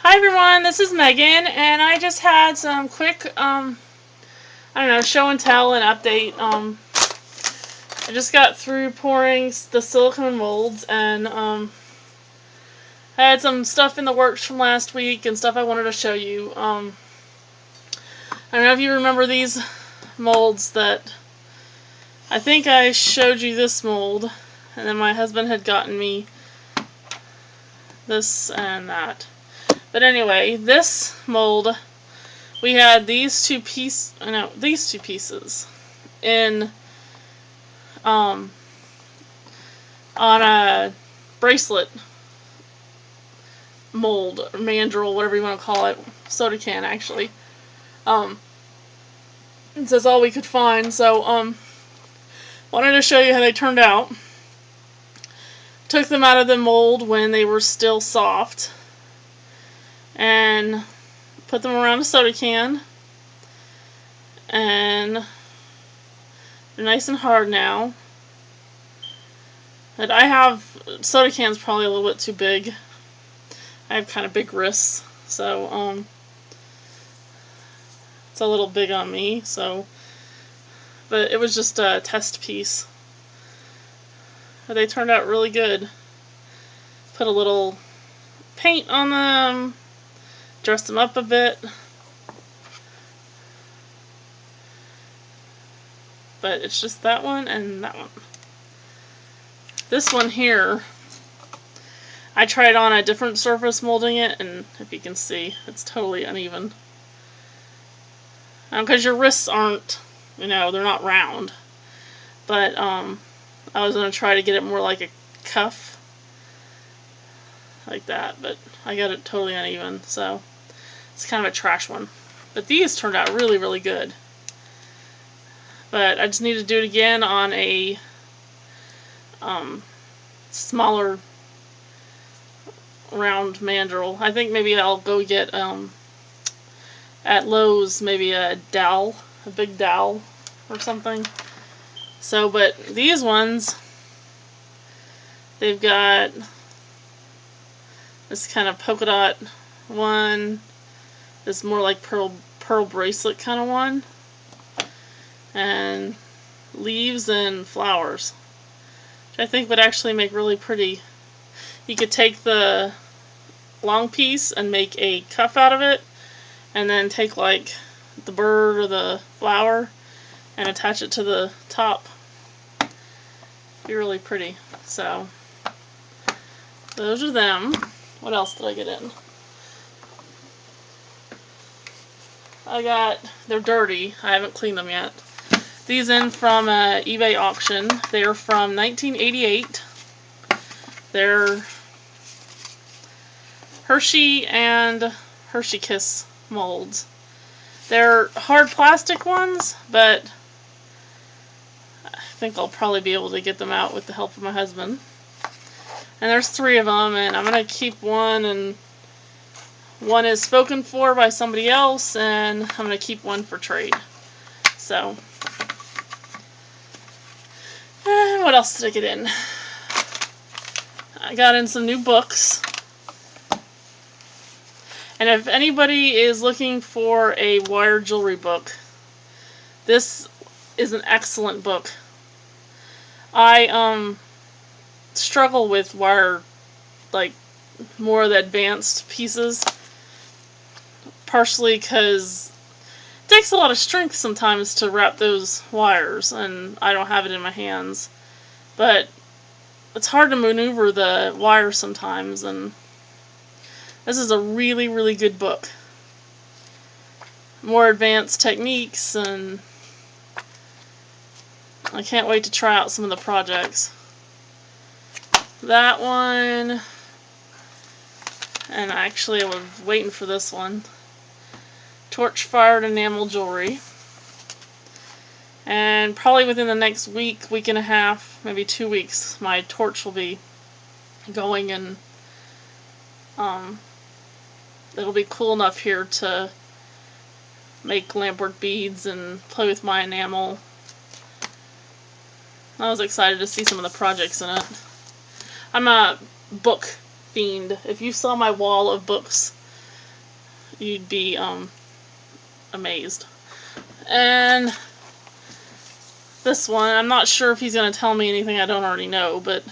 Hi everyone, this is Megan, and I just had some quick, show and tell and update. I just got through pouring the silicone molds, and I had some stuff in the works from last week and stuff I wanted to show you. I don't know if you remember these molds that I think I showed you this mold, and then my husband had gotten me this and that. But anyway, this mold, we had these two pieces in on a bracelet mold or mandrel, whatever you want to call it, soda can actually. That's all we could find. So wanted to show you how they turned out. Took them out of the mold when they were still soft, and put them around a soda can, and they're nice and hard now. But I have soda cans probably a little bit too big. I have kind of big wrists, so it's a little big on me. But it was just a test piece. But they turned out really good. Put a little paint on them, dressed them up a bit. But it's just that one and that one. This one here, I tried on a different surface molding it, and if you can see, it's totally uneven. Because your wrists aren't, they're not round. But I was going to try to get it more like a cuff, like that, but I got it totally uneven, so it's kind of a trash one. But these turned out really, really good. But I just need to do it again on a smaller round mandrel. I think maybe I'll go get at Lowe's maybe a big dowel or something. So, but these ones, they've got this kind of polka dot one, this more like pearl bracelet kind of one, and leaves and flowers, which I think would actually make really pretty. You could take the long piece and make a cuff out of it, and then take like the bird or the flower and attach it to the top. Be really pretty. So those are them. What else did I get in? They're dirty. I haven't cleaned them yet. These in from an eBay auction. They're from 1988. They're Hershey and Hershey Kiss molds. They're hard plastic ones, but I think I'll probably be able to get them out with the help of my husband. And there's 3 of them, and I'm going to keep one, and one is spoken for by somebody else, and I'm going to keep one for trade. So, what else did I get in? I got in some new books. And if anybody is looking for a wire jewelry book, this is an excellent book. I struggle with wire, like more of the advanced pieces, partially because it takes a lot of strength sometimes to wrap those wires, and I don't have it in my hands. But it's hard to maneuver the wires sometimes, and this is a really, really good book. More advanced techniques, and I can't wait to try out some of the projects. That one, and actually I was waiting for this one. Torch-fired enamel jewelry. And probably within the next week and a half, maybe 2 weeks, my torch will be going, and it'll be cool enough here to make lampwork beads and play with my enamel. I was excited to see some of the projects in it. I'm a book fiend. If you saw my wall of books you'd be amazed. And this one, I'm not sure if he's going to tell me anything I don't already know, but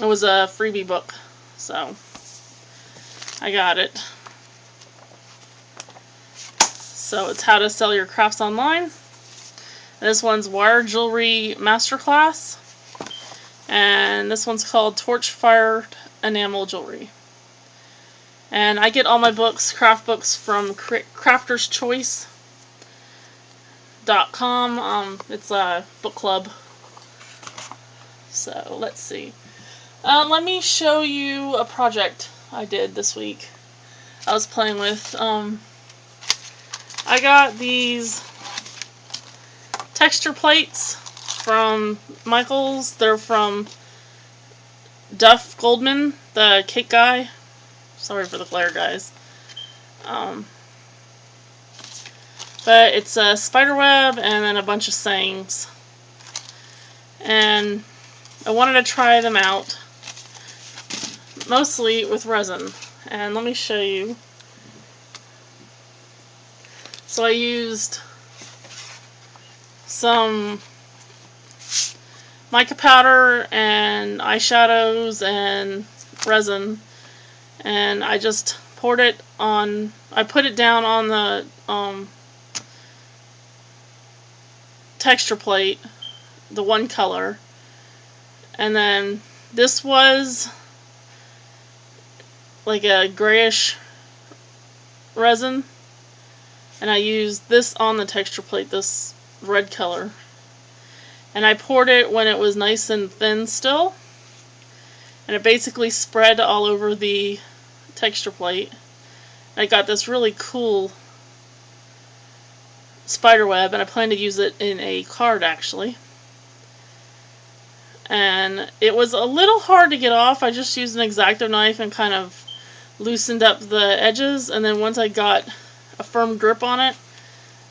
it was a freebie book, so I got it. So it's How to Sell Your Crafts Online. This one's Wire Jewelry Masterclass, and this one's called Torch-Fired Enamel Jewelry. And I get all my books, craft books, from crafterschoice.com. It's a book club. So let's see. Let me show you a project I did this week. I was playing with. I got these texture plates from Michaels. They're from Duff Goldman, the cake guy. Sorry for the glare, guys. But it's a spider web and then a bunch of sayings. And I wanted to try them out, mostly with resin. And let me show you. So I used some mica powder and eyeshadows and resin, and I just poured it on, I put it down on the texture plate, the one color, and then this was like a grayish resin, and I used this on the texture plate, this red color, and I poured it when it was nice and thin still, and it basically spread all over the texture plate. I got this really cool spider web, and I plan to use it in a card actually. And it was a little hard to get off. I just used an X-Acto knife and kind of loosened up the edges, and then once I got a firm grip on it,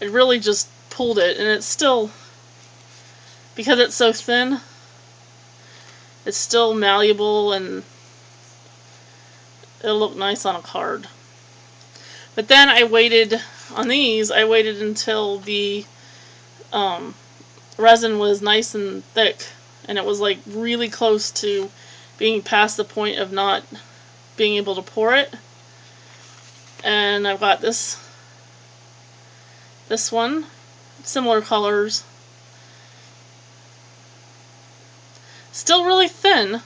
it really just pulled it, and it's still, because it's so thin, it's still malleable and it'll look nice on a card. But then I waited on these, I waited until the resin was nice and thick, and it was like really close to being past the point of not being able to pour it. And I've got this one, similar colors, still really thin,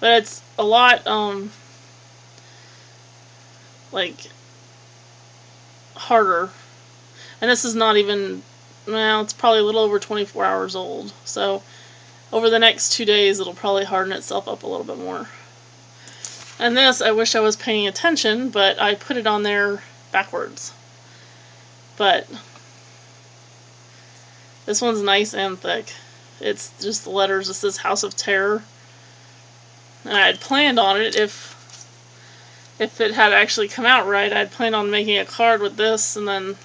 but it's a lot like harder. And this is not even, well, it's probably a little over 24 hours old, so over the next 2 days it'll probably harden itself up a little bit more. And this, I wish I was paying attention, but I put it on there backwards. But this one's nice and thick. It's just the letters. It says House of Terror. And I had planned on it, if it had actually come out right, I'd planned on making a card with this and then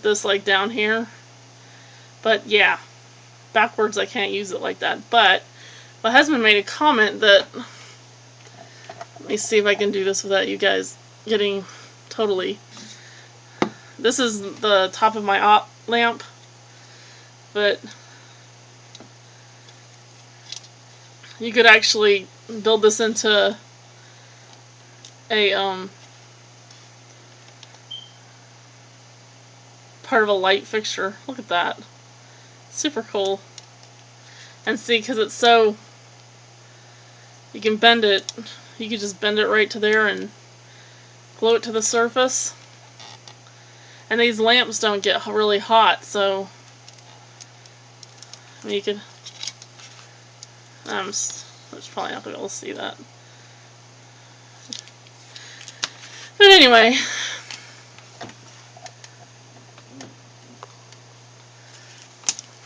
this like down here. But yeah, backwards I can't use it like that. But my husband made a comment that, let me see if I can do this without you guys getting totally, this is the top of my lamp, but you could actually build this into a part of a light fixture. Look at that. Super cool. And see, because it's so, you can bend it, you can just bend it right to there and glue it to the surface. And these lamps don't get really hot, so I mean, you could, I'm probably not going to be able to see that. But anyway,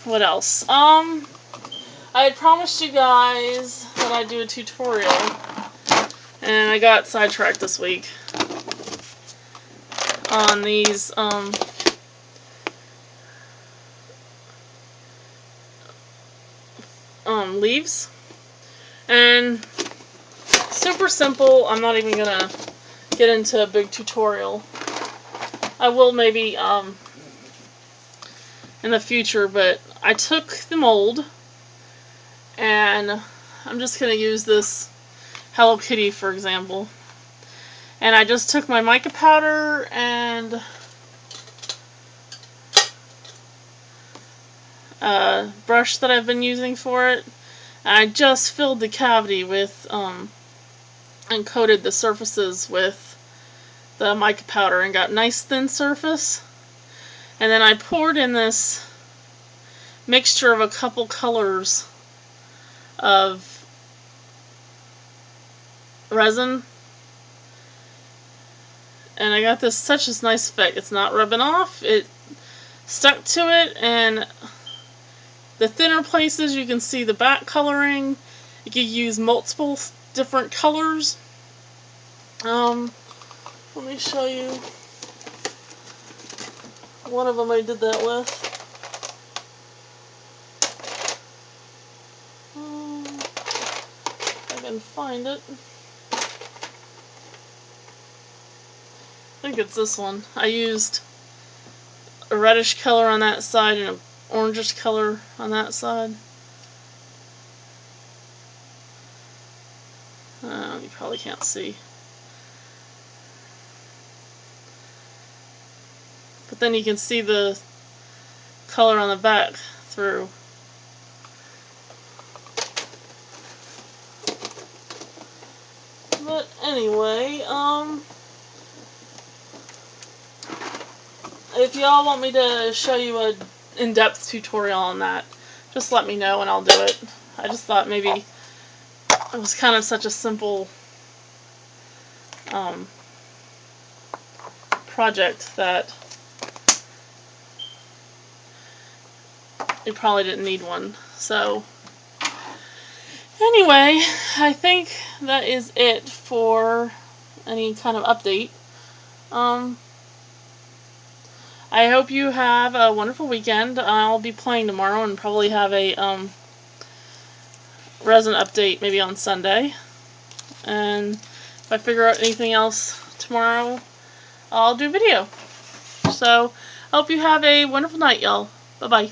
what else? I had promised you guys that I'd do a tutorial, and I got sidetracked this week on these leaves. And super simple. I'm not even gonna get into a big tutorial. I will maybe in the future, but I took the mold and I'm just going to use this Hello Kitty for example. And I just took my mica powder and brush that I've been using for it. And I just filled the cavity with and coated the surfaces with the mica powder and got nice thin surface. And then I poured in this mixture of a couple colors of resin, and I got this such a nice effect. It's not rubbing off, it stuck to it, and the thinner places you can see the back coloring. You can use multiple different colors. Let me show you one of them I did that with. If I can find it. I think it's this one. I used a reddish color on that side and an orangish color on that side. You probably can't see. But then you can see the color on the back through. But anyway, if y'all want me to show you a in-depth tutorial on that, just let me know and I'll do it. I just thought maybe it was kind of such a simple project that you probably didn't need one. So anyway, I think that is it for any kind of update. I hope you have a wonderful weekend. I'll be playing tomorrow and probably have a resin update maybe on Sunday. And if I figure out anything else tomorrow, I'll do a video. So, I hope you have a wonderful night, y'all. Bye-bye.